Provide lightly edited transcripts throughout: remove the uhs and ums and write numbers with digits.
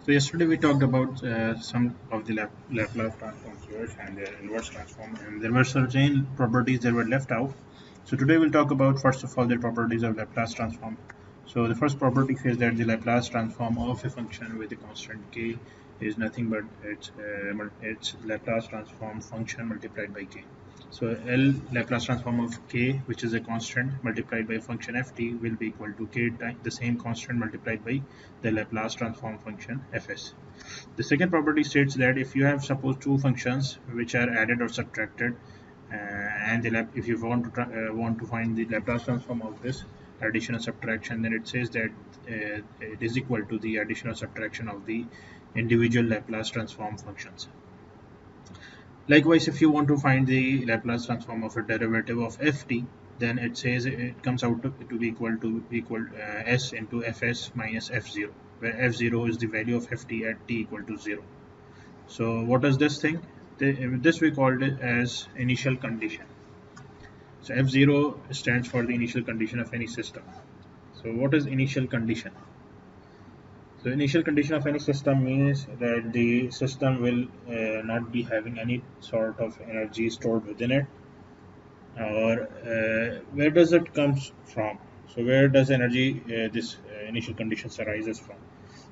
So yesterday we talked about some of the Laplace transforms here and their inverse transform, and there were certain properties that were left out. So today we'll talk about first of all the properties of Laplace transform. So the first property says that the Laplace transform of a function with a constant k is nothing but its Laplace transform function multiplied by k. So L Laplace transform of k, which is a constant multiplied by function ft, will be equal to k times the same constant multiplied by the Laplace transform function fs. The second property states that if you have suppose two functions which are added or subtracted, and if you want to find the Laplace transform of this addition or subtraction, then it says that it is equal to the addition or subtraction of the individual Laplace transform functions. Likewise, if you want to find the Laplace transform of a derivative of ft, then it says it comes out to be equal s into fs minus f0, where f0 is the value of ft at t equal to 0. So what is this thing? This we called it as initial condition. So f0 stands for the initial condition of any system. So what is initial condition? So initial condition of any system means that the system will not be having any sort of energy stored within it, or where does it comes from? So where does energy this initial conditions arises from?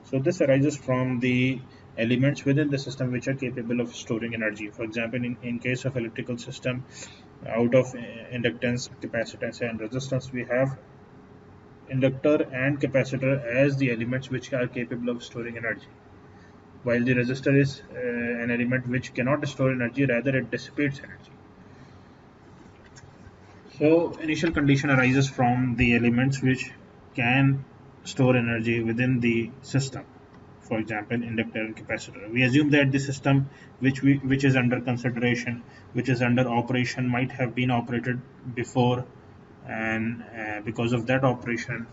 So this arises from the elements within the system which are capable of storing energy. For example, in case of electrical system, out of inductance, capacitance and resistance, we have inductor and capacitor as the elements which are capable of storing energy, while the resistor is an element which cannot store energy, rather it dissipates energy. So initial condition arises from the elements which can store energy within the system. For example, inductor and capacitor. We assume that the system which is under consideration, which is under operation, might have been operated before, and because of that operation,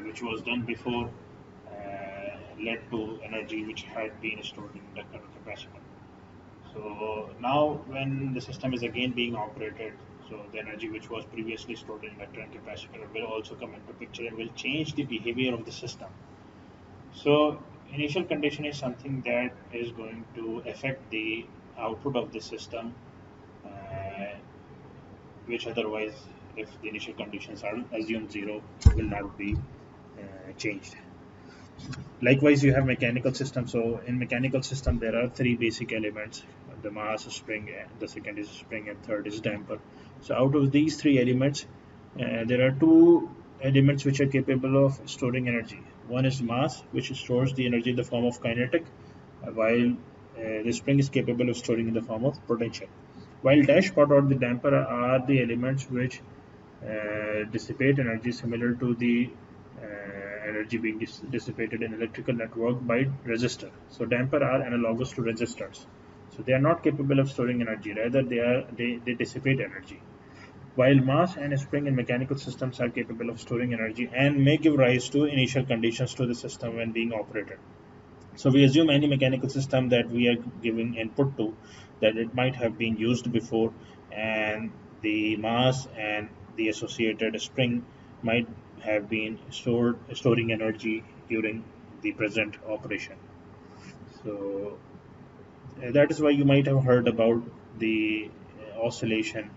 which was done before, led to energy which had been stored in inductor and capacitor. So now when the system is again being operated, so the energy which was previously stored in inductor and capacitor will also come into picture and will change the behavior of the system. So initial condition is something that is going to affect the output of the system, uh, which otherwise, if the initial conditions are assumed zero, will not be changed. Likewise, you have mechanical system. So in mechanical system, there are three basic elements: the mass, spring, the second is spring, and third is damper. So out of these three elements, there are two elements which are capable of storing energy. One is mass, which stores the energy in the form of kinetic, while the spring is capable of storing in the form of potential. While dashpot or the damper are the elements which dissipate energy, similar to the energy being dissipated in electrical network by resistor. So damper are analogous to resistors. So they are not capable of storing energy, rather they dissipate energy. While mass and spring in mechanical systems are capable of storing energy and may give rise to initial conditions to the system when being operated. So we assume any mechanical system that we are giving input to, that it might have been used before, and the mass and the associated spring might have been storing energy during the present operation. So that is why you might have heard about the oscillation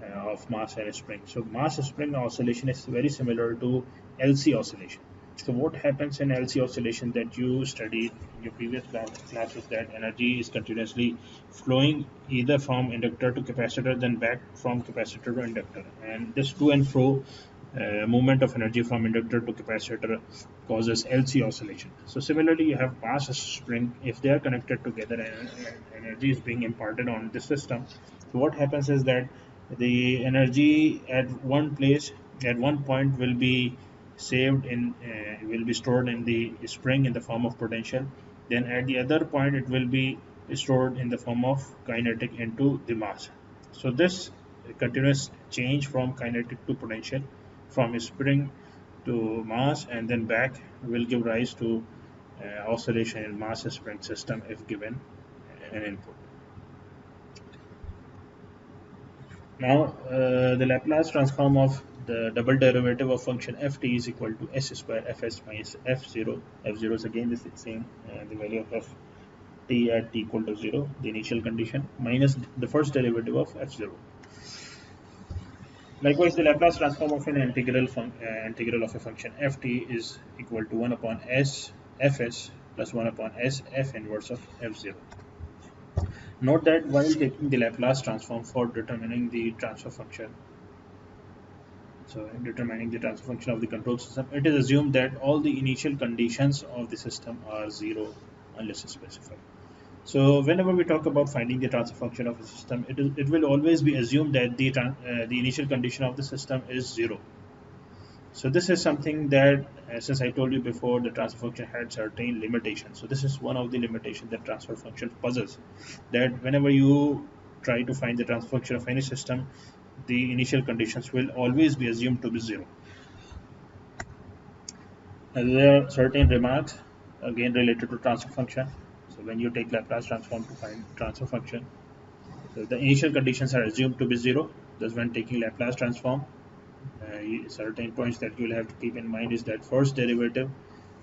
of mass and spring. So mass spring oscillation is very similar to LC oscillation. So what happens in LC oscillation that you studied in your previous classes, that energy is continuously flowing either from inductor to capacitor, then back from capacitor to inductor, and this to and fro movement of energy from inductor to capacitor causes LC oscillation. So similarly, you have mass spring. If they are connected together and energy is being imparted on the system, so what happens is that the energy at one place, at one point, will be saved in will be stored in the spring in the form of potential. Then at the other point, it will be stored in the form of kinetic into the mass. So this continuous change from kinetic to potential, from spring to mass and then back, will give rise to oscillation in mass spring system if given an input. Now, the Laplace transform of the double derivative of function ft is equal to s square fs minus f0. F0 is again the same, the value of ft at t equal to 0, the initial condition, minus the first derivative of f0. Likewise, the Laplace transform of an integral of a function ft is equal to 1 upon s fs plus 1 upon s f inverse of f0. Note that while taking the Laplace transform for determining the transfer function, so in determining the transfer function of the control system, it is assumed that all the initial conditions of the system are 0 unless specified. So whenever we talk about finding the transfer function of a system, it will always be assumed that the initial condition of the system is 0. So this is something that, since I told you before, the transfer function had certain limitations. So this is one of the limitations that transfer function possesses. That whenever you try to find the transfer function of any system, the initial conditions will always be assumed to be 0. And there are certain remarks again related to transfer function. So when you take Laplace transform to find transfer function, so the initial conditions are assumed to be 0. Thus, when taking Laplace transform, certain points that you will have to keep in mind is that first derivative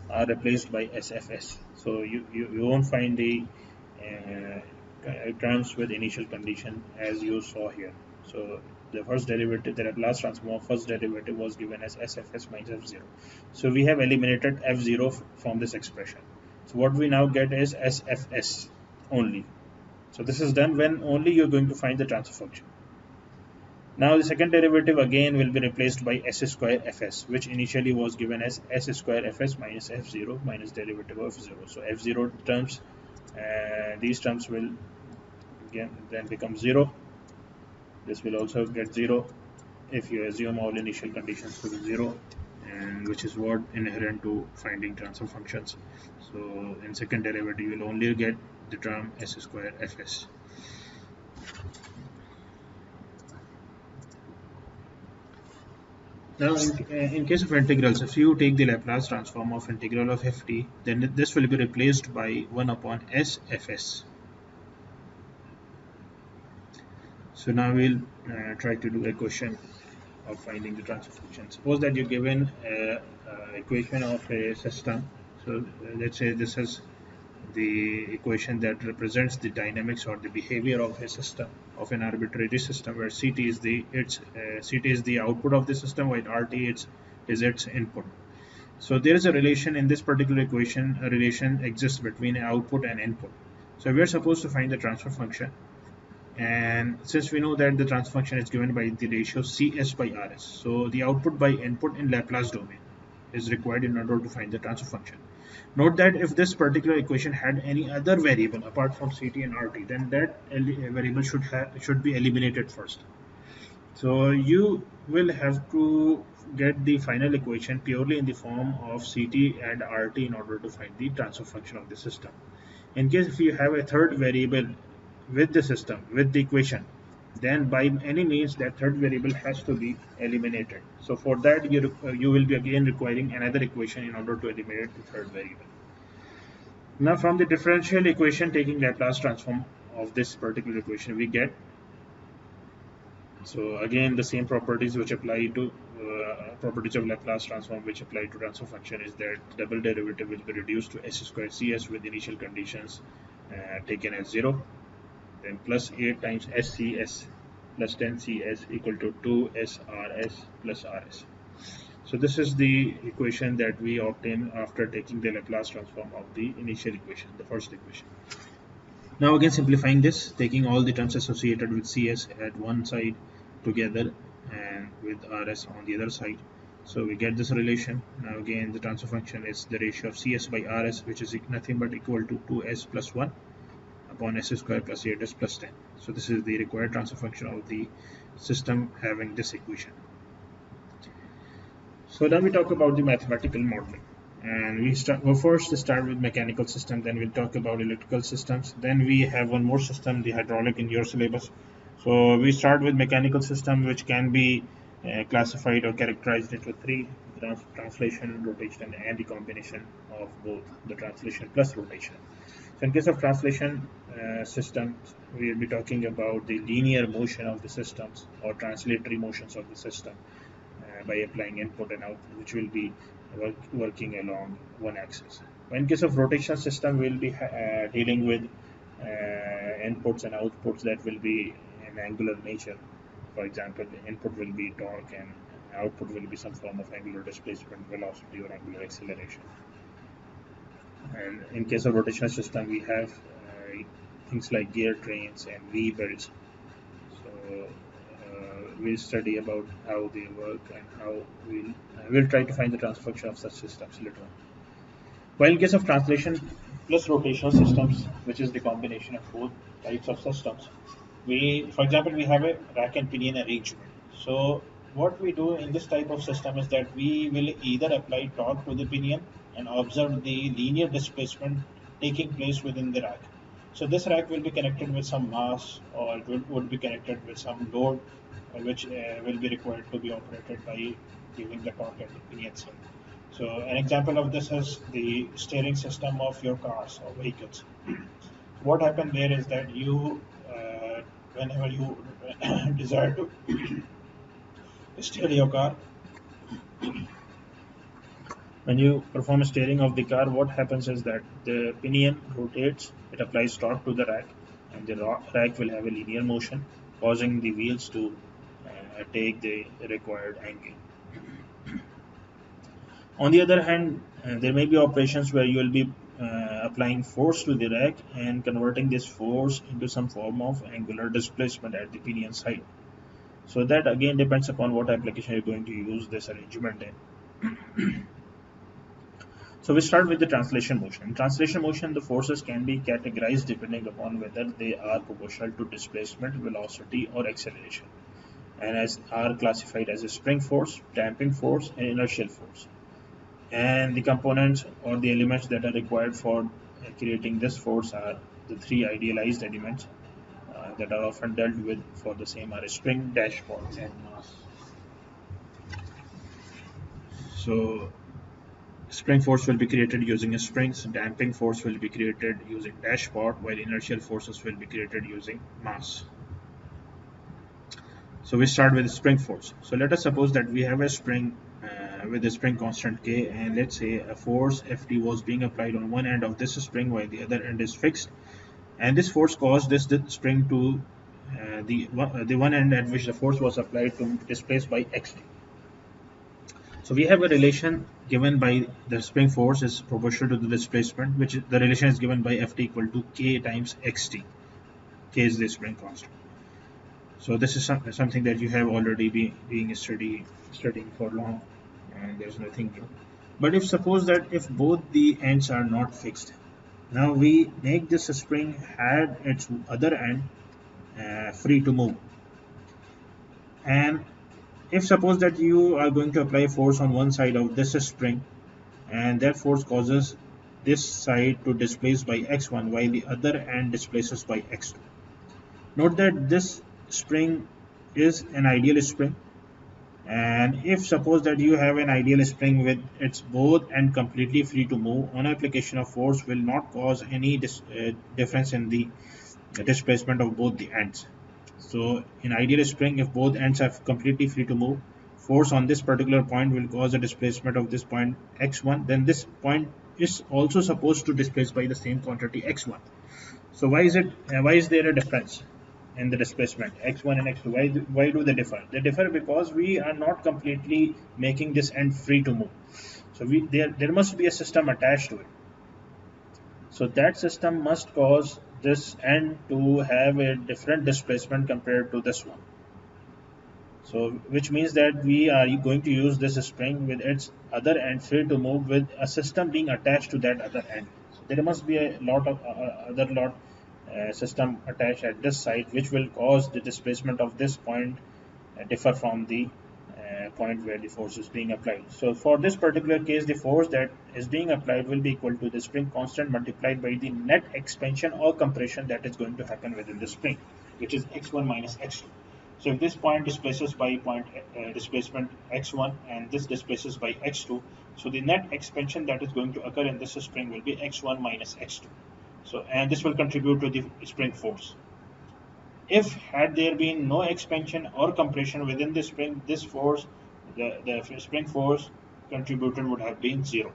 are replaced by SFS. So you won't find the terms with initial condition as you saw here. So the first derivative, the Laplace transform of first derivative was given as SFS minus F0. So we have eliminated F0 from this expression. So what we now get is SFS only. So this is done when only you're going to find the transfer function. Now the second derivative again will be replaced by s square fs, which initially was given as s square fs minus f0 minus derivative of 0. So f0 terms, these terms will again then become 0. This will also get 0 if you assume all initial conditions to be 0, and which is what inherent to finding transfer functions. So in second derivative you will only get the term s square fs. Now, in case of integrals, if you take the Laplace transform of integral of ft, then this will be replaced by 1 upon s fs. So now we'll try to do a question of finding the transfer function. Suppose that you're given an equation of a system. So let's say this is the equation that represents the dynamics or the behavior of a system, of an arbitrary system, where Ct is the output of the system, while Rt is its input. So there is a relation in this particular equation. A relation exists between output and input. So we are supposed to find the transfer function, and since we know that the transfer function is given by the ratio Cs by Rs, so the output by input in Laplace domain is required in order to find the transfer function. Note that if this particular equation had any other variable apart from Ct and Rt, then that variable should be eliminated first. So you will have to get the final equation purely in the form of Ct and Rt in order to find the transfer function of the system. In case if you have a third variable with the system, with the equation, then by any means that third variable has to be eliminated. So for that you will be again requiring another equation in order to eliminate the third variable. Now from the differential equation taking Laplace transform of this particular equation, we get, so again the same properties which apply to properties of Laplace transform which apply to transfer function is that double derivative will be reduced to s square cs with initial conditions taken as 0, then plus 8 times SCS plus 10 CS equal to 2 SRS plus RS. So this is the equation that we obtain after taking the Laplace transform of the initial equation, the first equation. Now again simplifying this, taking all the terms associated with CS at one side together and with RS on the other side. So we get this relation. Now again the transfer function is the ratio of CS by RS, which is nothing but equal to 2S plus 1 upon s square plus 8s plus 10. So this is the required transfer function of the system having this equation. So then we talk about the mathematical modeling, and we'll first start with mechanical system, then we'll talk about electrical systems, then we have one more system, the hydraulic, in your syllabus. So we start with mechanical system, which can be classified or characterized into three: translation, rotation, and the combination of both, the translation plus rotation. So in case of translation systems, we will be talking about the linear motion of the systems or translatory motions of the system. by applying input and output, which will be working along one axis. In case of rotational system, we'll be dealing with inputs and outputs that will be in angular nature. For example, the input will be torque and output will be some form of angular displacement, velocity, or angular acceleration. And in case of rotational system, we have things like gear trains and V belts. So we'll study about how they work and how we'll try to find the transfer function of such systems later on. While in case of translation plus rotational systems, which is the combination of both types of systems, for example, we have a rack and pinion arrangement. So what we do in this type of system is that we will either apply torque to the pinion and observe the linear displacement taking place within the rack. So this rack will be connected with some mass, or it would be connected with some load, which will be required to be operated by giving the torque at the pinion side. So an example of this is the steering system of your cars or vehicles. What happened there is that whenever you desire to steer your car, when you perform a steering of the car, what happens is that the pinion rotates, it applies torque to the rack, and the rack will have a linear motion, causing the wheels to take the required angle. On the other hand, there may be operations where you will be applying force to the rack and converting this force into some form of angular displacement at the pinion side. So that again depends upon what application you're going to use this arrangement in. So we start with the translation motion. In translation motion, the forces can be categorized depending upon whether they are proportional to displacement, velocity, or acceleration, and are classified as a spring force, damping force, and inertial force. And the components or the elements that are required for creating this force are the three idealized elements that are often dealt with for the same are spring, dashpot, and mass. So spring force will be created using springs, damping force will be created using dashpot, while inertial forces will be created using mass. So we start with spring force. So let us suppose that we have a spring with a spring constant K, and let's say a force Ft was being applied on one end of this spring while the other end is fixed, and this force caused this spring to the one end at which the force was applied to displace by xt. So we have a relation given by the spring force is proportional to the displacement, which the relation is given by Ft equal to K times xt. K is the spring constant. So this is something that you have already been studying for long, and there's nothing new. But suppose that if both the ends are not fixed, now we make this spring had its other end free to move, and if suppose that you are going to apply force on one side of this spring, and that force causes this side to displace by x1 while the other end displaces by x2. Note that this spring is an ideal spring, and if suppose that you have an ideal spring with its both end completely free to move, on application of force will not cause any difference in the displacement of both the ends. So in ideal spring, if both ends are completely free to move, force on this particular point will cause a displacement of this point x1, then this point is also supposed to displace by the same quantity x1. So why is there a difference in the displacement x1 and x2? Why do they differ? They differ because we are not completely making this end free to move. So there must be a system attached to it. So that system must cause this end to have a different displacement compared to this one. So which means that we are going to use this spring with its other end free to move with a system being attached to that other end. So there must be a lot of system attached at this side, which will cause the displacement of this point differ from the point where the force is being applied. So for this particular case, the force that is being applied will be equal to the spring constant multiplied by the net expansion or compression that is going to happen within the spring, which is x1 minus x2. So if this point displaces by point displacement x1 and this displaces by x2, so the net expansion that is going to occur in this spring will be x1 minus x2. So and this will contribute to the spring force. If had there been no expansion or compression within the spring, this force the spring force contributed would have been 0.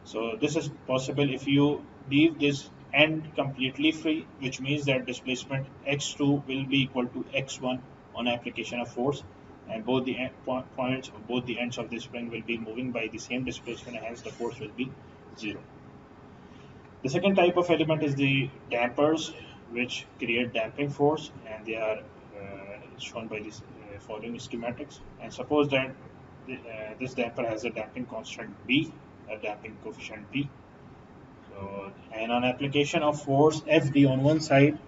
So this is possible if you leave this end completely free, which means that displacement x2 will be equal to x1 on application of force, and both the points of both the ends of the spring will be moving by the same displacement, and hence the force will be 0. The second type of element is the dampers, which create damping force, and they are shown by this following schematics. And suppose that this damper has a damping constant B, a damping coefficient B. So, and on application of force Fd on one side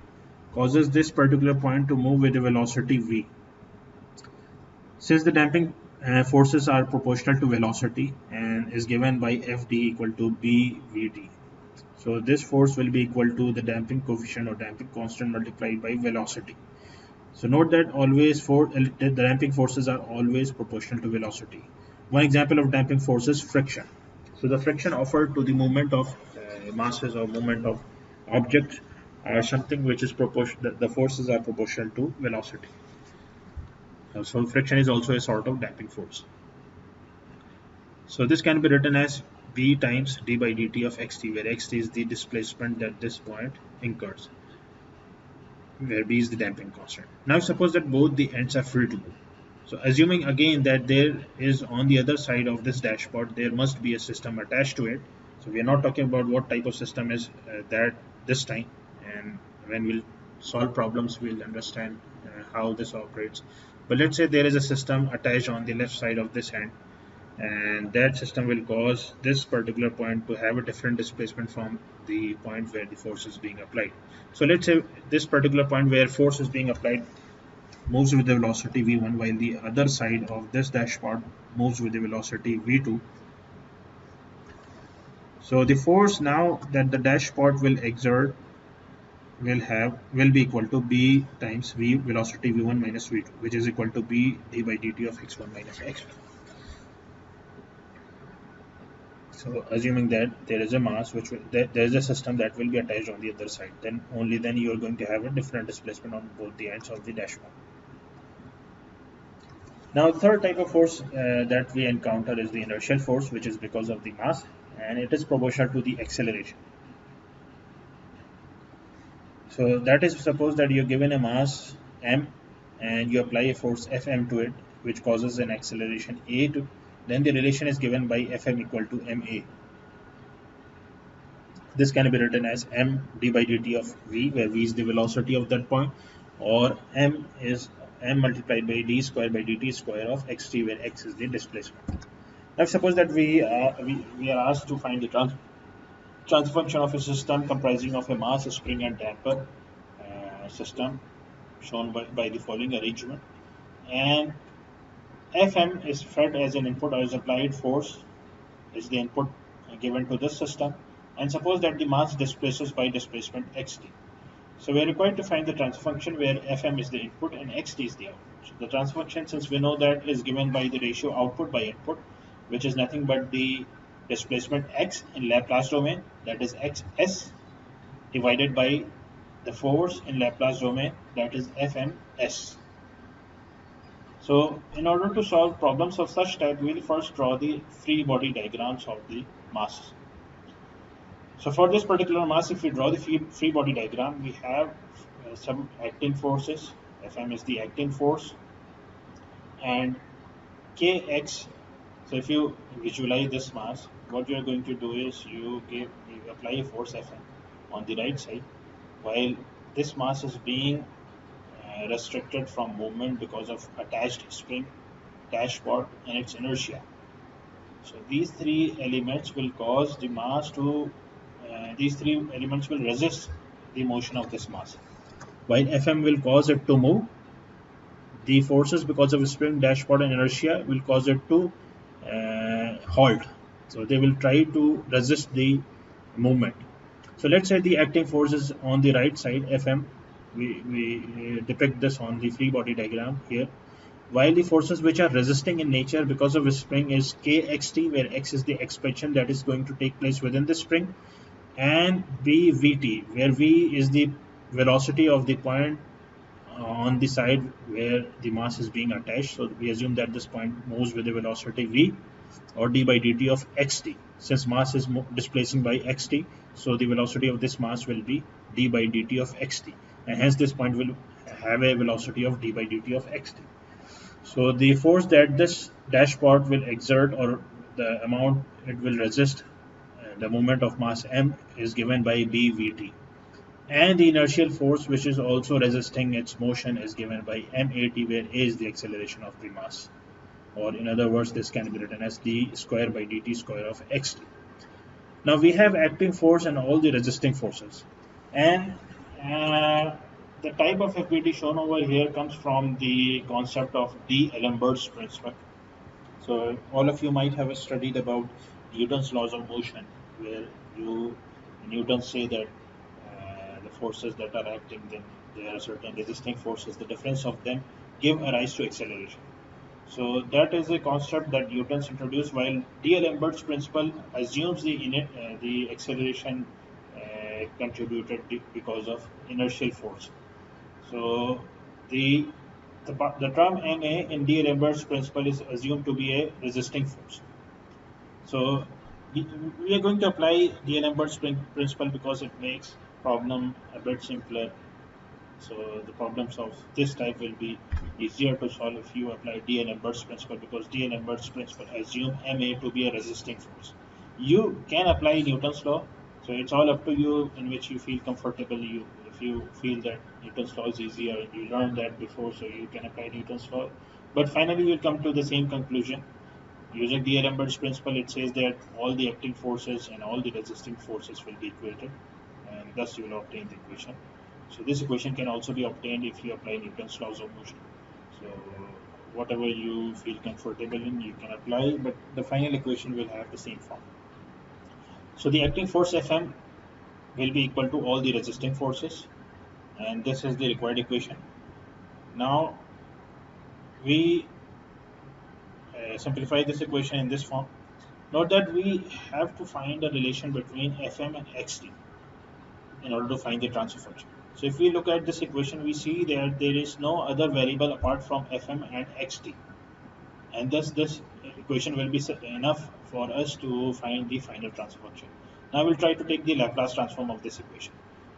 causes this particular point to move with a velocity v. Since the damping forces are proportional to velocity and is given by Fd equal to bvd. So this force will be equal to the damping coefficient or damping constant multiplied by velocity. So note that the damping forces are always proportional to velocity. One example of damping force is friction. So the friction offered to the movement of masses or movement of objects are something which is proportional. The forces are proportional to velocity. So friction is also a sort of damping force. So this can be written as B times d by dt of xt, where xt is the displacement that this point incurs, where B is the damping constant. Now suppose that both the ends are free to move. So assuming again that there is on the other side of this dashpot, there must be a system attached to it. So we are not talking about what type of system is that this time, and when we'll solve problems, we'll understand how this operates. But let's say there is a system attached on the left side of this end, and that system will cause this particular point to have a different displacement from the point where the force is being applied. So let's say this particular point where force is being applied moves with the velocity v1, while the other side of this dashpot moves with the velocity v2. So the force now that the dashpot will exert will be equal to b times v velocity v1 minus v2, which is equal to b d by dt of x1 minus x2. So assuming that there is a mass there is a system that will be attached on the other side, then only then you are going to have a different displacement on both the ends of the dashpot. Now the third type of force that we encounter is the inertial force, which is because of the mass, and it is proportional to the acceleration. So that is, suppose that you're given a mass m and you apply a force Fm to it, which causes an acceleration a to, then the relation is given by Fm equal to ma. This can be written as m d by dt of v, where v is the velocity of that point, or m is m multiplied by d square by dt square of xt, where x is the displacement. Now suppose that we are asked to find the transfer function of a system comprising of a mass, spring and damper system shown by the following arrangement, and Fm is fed as an input, or is applied force is the input given to this system, and suppose that the mass displaces by displacement xt. So we are required to find the transfer function where Fm is the input and xt is the output. So the transfer function, since we know that, is given by the ratio output by input, which is nothing but the displacement x in Laplace domain, that is xs, divided by the force in Laplace domain, that is Fms. So in order to solve problems of such type, we will first draw the free body diagrams of the masses. So for this particular mass, if we draw the free body diagram, we have some acting forces. Fm is the acting force, and kx. So if you visualize this mass, what you are going to do is you apply a force Fm on the right side, while this mass is being restricted from movement because of attached spring, dashpot, and its inertia. So these three elements will cause the mass to these three elements will resist the motion of this mass, while Fm will cause it to move. The forces because of spring, dashpot, and inertia will cause it to halt. So they will try to resist the movement. So let's say the acting force is on the right side, Fm. We depict this on the free body diagram here. While the forces which are resisting in nature because of a spring is kxt, where x is the expansion that is going to take place within the spring, and bvt, where v is the velocity of the point on the side where the mass is being attached. So we assume that this point moves with a velocity v, or d by dt of xt. Since mass is displacing by xt, so the velocity of this mass will be d by dt of xt, and hence this point will have a velocity of d by dt of xt. So the force that this dash part will exert, or the amount it will resist the moment of mass m, is given by bvt. And the inertial force which is also resisting its motion is given by mat, where a is the acceleration of the mass. Or in other words, this can be written as d square by dt square of xt. Now we have acting force and all the resisting forces. And the type of FBT shown over here comes from the concept of D'Alembert's principle. So all of you might have studied about Newton's laws of motion, where Newton say that the forces that are acting, then there are certain resisting forces. The difference of them give a rise to acceleration. So that is a concept that Newton's introduced, while D'Alembert's principle assumes the acceleration contributed because of inertial force. So the the term ma in D'Alembert's principle is assumed to be a resisting force. So we are going to apply D'Alembert's principle because it makes problem a bit simpler. So the problems of this type will be easier to solve if you apply D'Alembert's principle, because D'Alembert's principle assume Ma to be a resisting force. You can apply Newton's law, so it's all up to you in which you feel comfortable. If you feel that Newton's law is easier, you learned that before, so you can apply Newton's law. But finally, you'll come to the same conclusion. Using D'Alembert's principle, it says that all the acting forces and all the resisting forces will be equated, and thus you will obtain the equation. So this equation can also be obtained if you apply Newton's laws of motion. So whatever you feel comfortable in, you can apply, but the final equation will have the same form. So the acting force Fm will be equal to all the resisting forces, and this is the required equation. Now we simplify this equation in this form. Note that we have to find a relation between Fm and xt in order to find the transfer function. So if we look at this equation, we see that there is no other variable apart from Fm and xt, and thus this equation will be enough for us to find the final transfer function. Now we'll try to take the Laplace transform of this equation.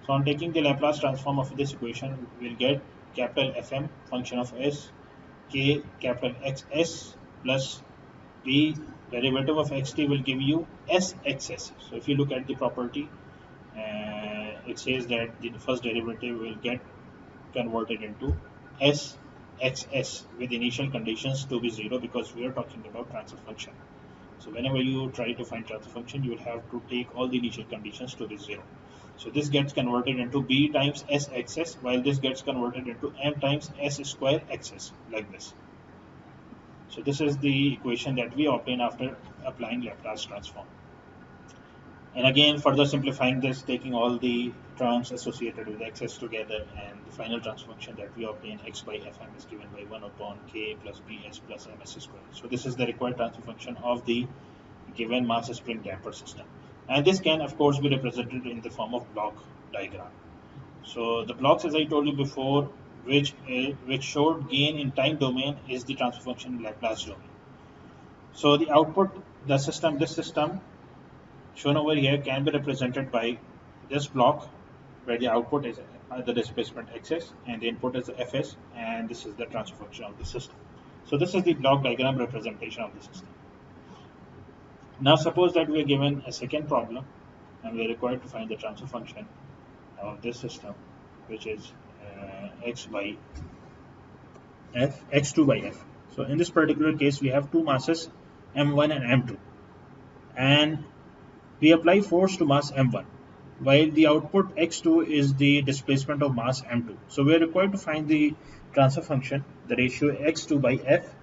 So on taking the Laplace transform of this equation, we'll get capital Fm function of s, k capital Xs plus b derivative of xt will give you sxs. So if you look at the property, it says that the first derivative will get converted into sxs with initial conditions to be 0, because we are talking about transfer function. So whenever you try to find transfer function, you will have to take all the initial conditions to be 0. So this gets converted into b times sxs, while this gets converted into m times s square xs, like this. So this is the equation that we obtain after applying Laplace transform. And again, further simplifying this, taking all the terms associated with x's together, and the final transfer function that we obtain, x by fm, is given by 1 upon k plus bs plus ms square. So this is the required transfer function of the given mass spring damper system. And this can, of course, be represented in the form of block diagram. So the blocks, as I told you before, which showed gain in time domain, is the transfer function in Laplace domain. So the output, this system shown over here, can be represented by this block, where the output is the displacement xs and the input is fs, and this is the transfer function of the system. So this is the block diagram representation of the system. Now suppose that we are given a second problem, and we are required to find the transfer function of this system, which is x by f, x2 by f. So in this particular case, we have two masses, m1 and m2, and we apply force to mass m1, while the output x2 is the displacement of mass m2. So we are required to find the transfer function, the ratio x2 by f,